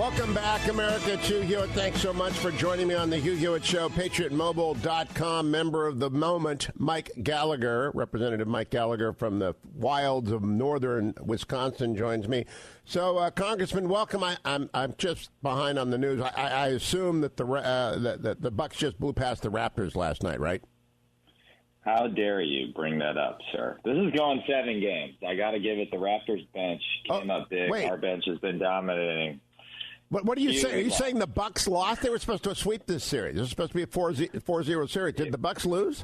Welcome back, America. It's Hugh Hewitt. Thanks so much for joining me on the Hugh Hewitt Show. PatriotMobile.com member of the moment, Mike Gallagher, Representative Mike Gallagher from the wilds of northern Wisconsin, joins me. So, Congressman, welcome. I'm just behind on the news. I assume that the Bucks just blew past the Raptors last night, right? How dare you bring that up, sir? This is going 7 games. I got to give it. The Raptors bench came up big. Wait. Our bench has been dominating. What are you saying? Are you saying the Bucks lost? They were supposed to sweep this series. It was supposed to be a 4-0 series. Did the Bucks lose?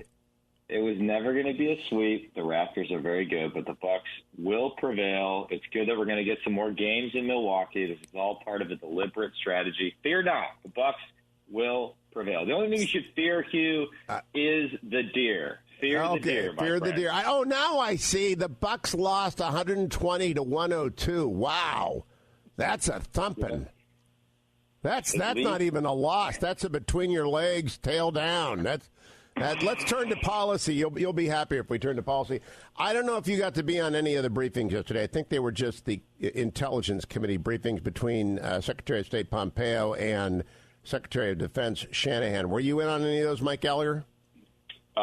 It was never going to be a sweep. The Raptors are very good, but the Bucks will prevail. It's good that we're going to get some more games in Milwaukee. This is all part of a deliberate strategy. Fear not. The Bucks will prevail. The only thing you should fear, Hugh, is the deer. Fear the deer, my Fear friend. the deer. Now I see. The Bucks lost 120-102. Wow. That's a thumping. Yeah. That's not even a loss. That's a between your legs, tail down. Let's turn to policy. You'll be happier if we turn to policy. I don't know if you got to be on any of the briefings yesterday. I think they were just the Intelligence Committee briefings between Secretary of State Pompeo and Secretary of Defense Shanahan. Were you in on any of those, Mike Gallagher?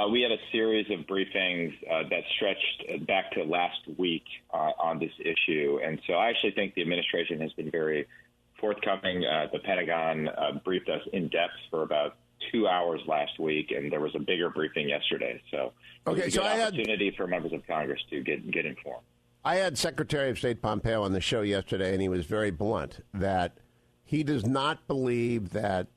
We had a series of briefings that stretched back to last week on this issue. And so I actually think the administration has been very forthcoming. The Pentagon briefed us in depth for about 2 hours last week, and there was a bigger briefing yesterday. So it was a good opportunity for members of Congress to get informed. I had Secretary of State Pompeo on the show yesterday, and he was very blunt that he does not believe that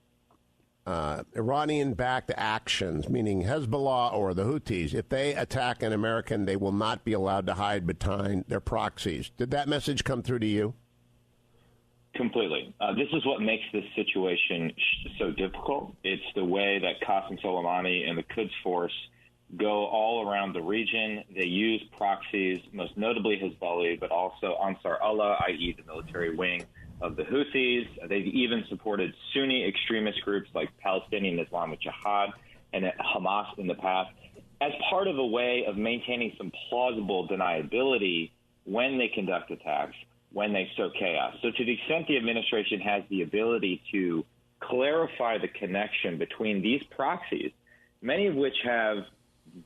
Iranian-backed actions, meaning Hezbollah or the Houthis, if they attack an American, they will not be allowed to hide behind their proxies. Did that message come through to you? Completely. This is what makes this situation so difficult. It's the way that Qasem Soleimani and the Quds Force go all around the region. They use proxies, most notably Hezbollah, but also Ansar Allah, i.e. the military wing of the Houthis. They've even supported Sunni extremist groups like Palestinian Islamic Jihad and Hamas in the past as part of a way of maintaining some plausible deniability when they conduct attacks, when they sow chaos. So to the extent the administration has the ability to clarify the connection between these proxies, many of which have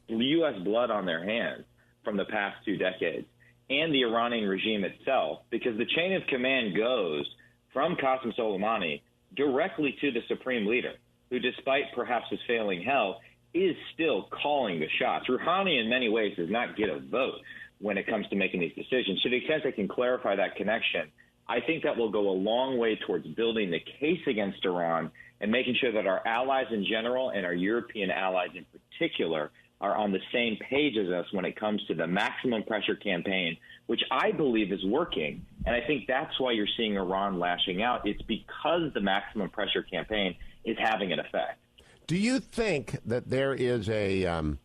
U.S. blood on their hands from the past 2 decades, and the Iranian regime itself, because the chain of command goes from Qasem Soleimani directly to the supreme leader, who, despite perhaps his failing health, is still calling the shots. Rouhani, in many ways, does not get a vote when it comes to making these decisions. To the extent they can clarify that connection, I think that will go a long way towards building the case against Iran and making sure that our allies in general and our European allies in particular are on the same page as us when it comes to the maximum pressure campaign, which I believe is working. And I think that's why you're seeing Iran lashing out. It's because the maximum pressure campaign is having an effect. Do you think that there is a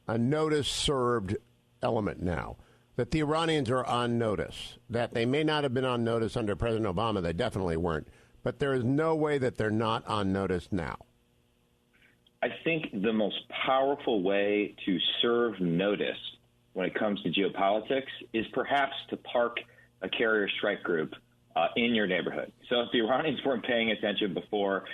notice served element now, that the Iranians are on notice, that they may not have been on notice under President Obama, they definitely weren't, but there is no way that they're not on notice now? I think the most powerful way to serve notice when it comes to geopolitics is perhaps to park a carrier strike group in your neighborhood. So if the Iranians weren't paying attention before,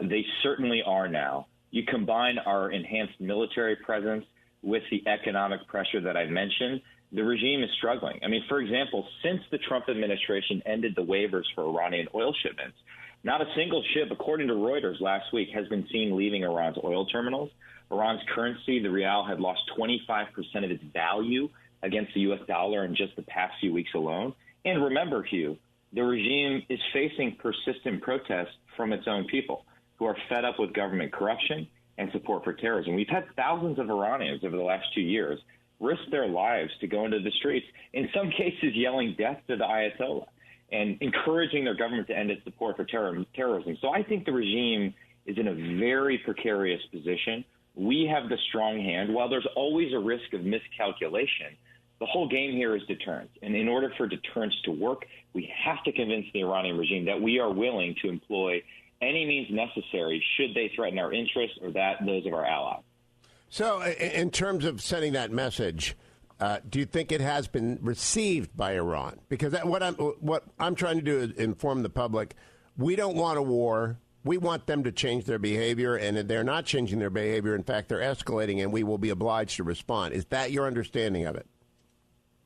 they certainly are now. You combine our enhanced military presence with the economic pressure that I mentioned, the regime is struggling. I mean, for example, since the Trump administration ended the waivers for Iranian oil shipments, not a single ship, according to Reuters last week, has been seen leaving Iran's oil terminals. Iran's currency, the rial, had lost 25% of its value against the U.S. dollar in just the past few weeks alone. And remember, Hugh, the regime is facing persistent protests from its own people who are fed up with government corruption and support for terrorism. We've had thousands of Iranians over the last 2 years risk their lives to go into the streets, in some cases yelling death to the Ayatollah and encouraging their government to end its support for terrorism. So I think the regime is in a very precarious position. We have the strong hand. While there's always a risk of miscalculation, the whole game here is deterrence. And in order for deterrence to work, we have to convince the Iranian regime that we are willing to employ any means necessary should they threaten our interests or those of our allies. So in terms of sending that message, do you think it has been received by Iran? Because what I'm trying to do is inform the public. we don't want a war. We want them to change their behavior, and they're not changing their behavior. In fact, they're escalating, and we will be obliged to respond. Is that your understanding of it?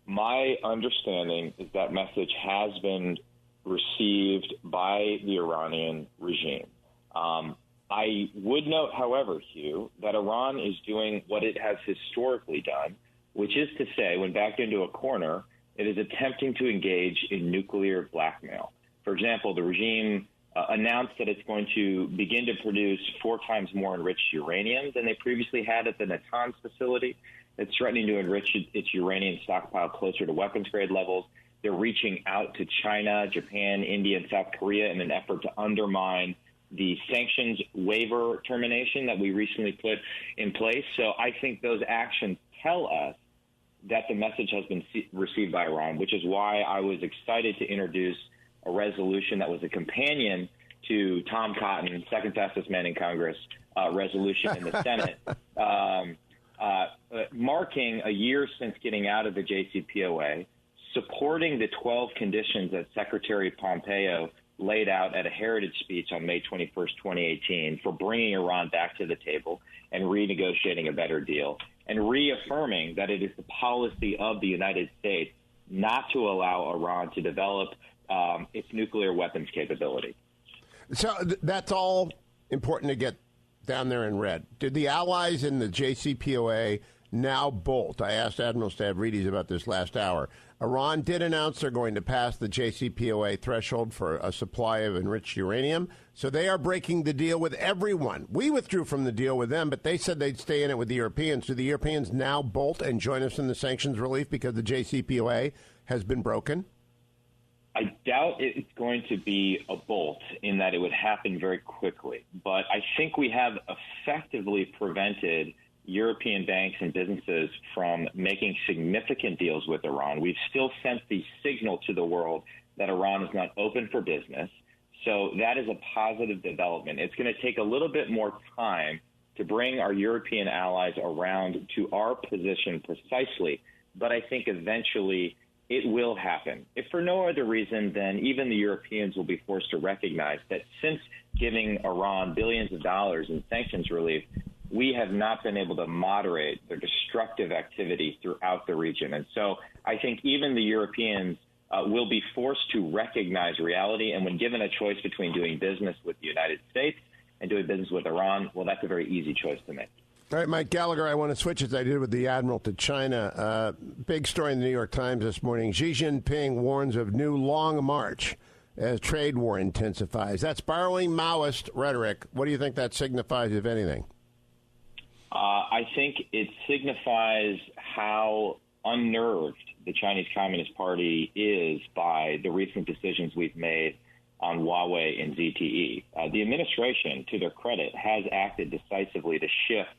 My understanding is that message has been received by the Iranian regime. I would note, however, Hugh, that Iran is doing what it has historically done, which is to say, when backed into a corner, it is attempting to engage in nuclear blackmail. For example, the regime announced that it's going to begin to produce 4 times more enriched uranium than they previously had at the Natanz facility. It's threatening to enrich its uranium stockpile closer to weapons-grade levels. They're reaching out to China, Japan, India, and South Korea in an effort to undermine the sanctions waiver termination that we recently put in place. So I think those actions tell us that the message has been received by Iran, which is why I was excited to introduce a resolution that was a companion to Tom Cotton, second fastest man in Congress, resolution in the Senate, marking a year since getting out of the JCPOA, supporting the 12 conditions that Secretary Pompeo laid out at a heritage speech on May 21st, 2018, for bringing Iran back to the table and renegotiating a better deal, and reaffirming that it is the policy of the United States not to allow Iran to develop its nuclear weapons capability. So that's all important to get down there in red. Did the allies in the JCPOA now bolt? I asked Admiral Stavridis about this last hour. Iran did announce they're going to pass the JCPOA threshold for a supply of enriched uranium, so they are breaking the deal with everyone. We withdrew from the deal with them, but they said they'd stay in it with the Europeans. Do the Europeans now bolt and join us in the sanctions relief because the JCPOA has been broken? I doubt it's going to be a bolt in that it would happen very quickly. But I think we have effectively prevented European banks and businesses from making significant deals with Iran. We've still sent the signal to the world that Iran is not open for business. So that is a positive development. It's going to take a little bit more time to bring our European allies around to our position precisely. But I think eventually it will happen. If for no other reason, then even the Europeans will be forced to recognize that since giving Iran billions of dollars in sanctions relief, we have not been able to moderate their destructive activity throughout the region. And so I think even the Europeans will be forced to recognize reality. And when given a choice between doing business with the United States and doing business with Iran, well, that's a very easy choice to make. All right, Mike Gallagher, I want to switch, as I did with the Admiral, to China. Big story in the New York Times this morning. Xi Jinping warns of new long march as trade war intensifies. That's borrowing Maoist rhetoric. What do you think that signifies, if anything? I think it signifies how unnerved the Chinese Communist Party is by the recent decisions we've made on Huawei and ZTE. The administration, to their credit, has acted decisively to shift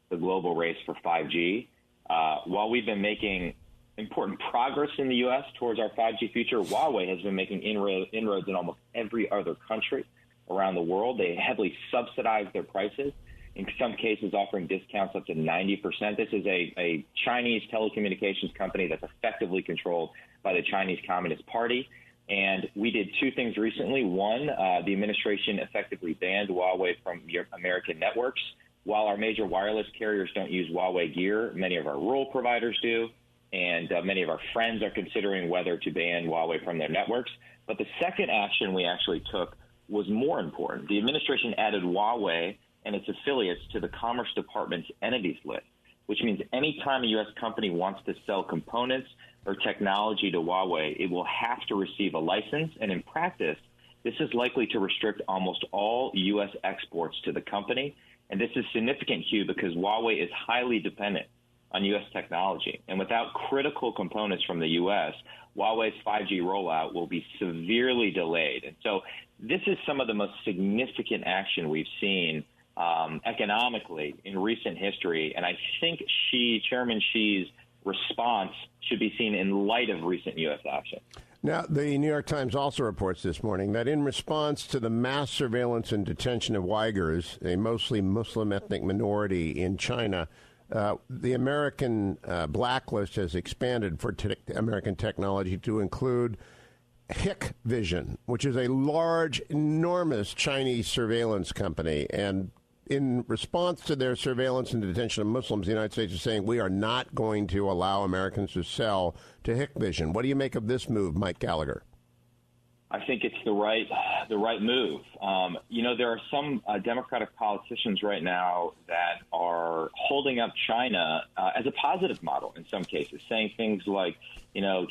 the global race for 5G. While we've been making important progress in the U.S. towards our 5G future, Huawei has been making inroads in almost every other country around the world. They heavily subsidize their prices, in some cases offering discounts up to 90%. This is a Chinese telecommunications company that's effectively controlled by the Chinese Communist Party. And we did two things recently. One, the administration effectively banned Huawei from American networks. While our major wireless carriers don't use Huawei gear, many of our rural providers do, and many of our friends are considering whether to ban Huawei from their networks. But the second action we actually took was more important. The administration added Huawei and its affiliates to the Commerce Department's entities list, which means any time a U.S. company wants to sell components or technology to Huawei, it will have to receive a license. And in practice, this is likely to restrict almost all U.S. exports to the company. And this is significant, Hugh, because Huawei is highly dependent on U.S. technology. And without critical components from the U.S., Huawei's 5G rollout will be severely delayed. And so this is some of the most significant action we've seen economically in recent history. And I think Chairman Xi's response should be seen in light of recent U.S. action. Now, the New York Times also reports this morning that in response to the mass surveillance and detention of Uyghurs, a mostly Muslim ethnic minority in China, the American blacklist has expanded for American technology to include Hikvision, which is a large, enormous Chinese surveillance company. And in response to their surveillance and detention of Muslims, the United States is saying we are not going to allow Americans to sell to Hikvision. What do you make of this move, Mike Gallagher? I think it's the right move. There are some Democratic politicians right now that are holding up China as a positive model in some cases, saying things like,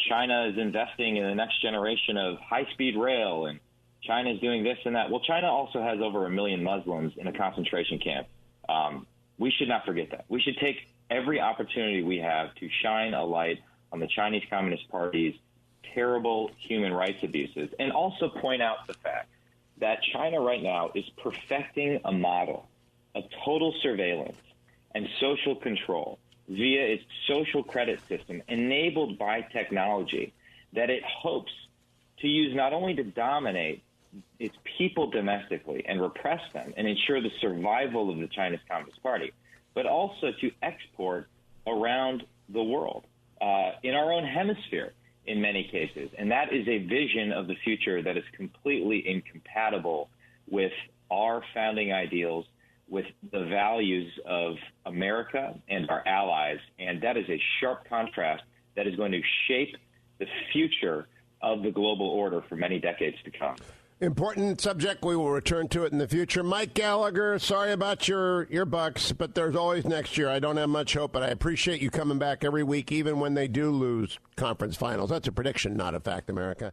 China is investing in the next generation of high-speed rail, and China is doing this and that. Well, China also has over 1 million Muslims in a concentration camp. We should not forget that. We should take every opportunity we have to shine a light on the Chinese Communist Party's terrible human rights abuses, and also point out the fact that China right now is perfecting a model of total surveillance and social control via its social credit system enabled by technology that it hopes to use not only to dominate its people domestically and repress them and ensure the survival of the Chinese Communist Party, but also to export around the world, in our own hemisphere in many cases. And that is a vision of the future that is completely incompatible with our founding ideals, with the values of America and our allies. And that is a sharp contrast that is going to shape the future of the global order for many decades to come. Important subject. We will return to it in the future. Mike Gallagher, sorry about your Bucks, but there's always next year. I don't have much hope, but I appreciate you coming back every week, even when they do lose conference finals. That's a prediction, not a fact, America.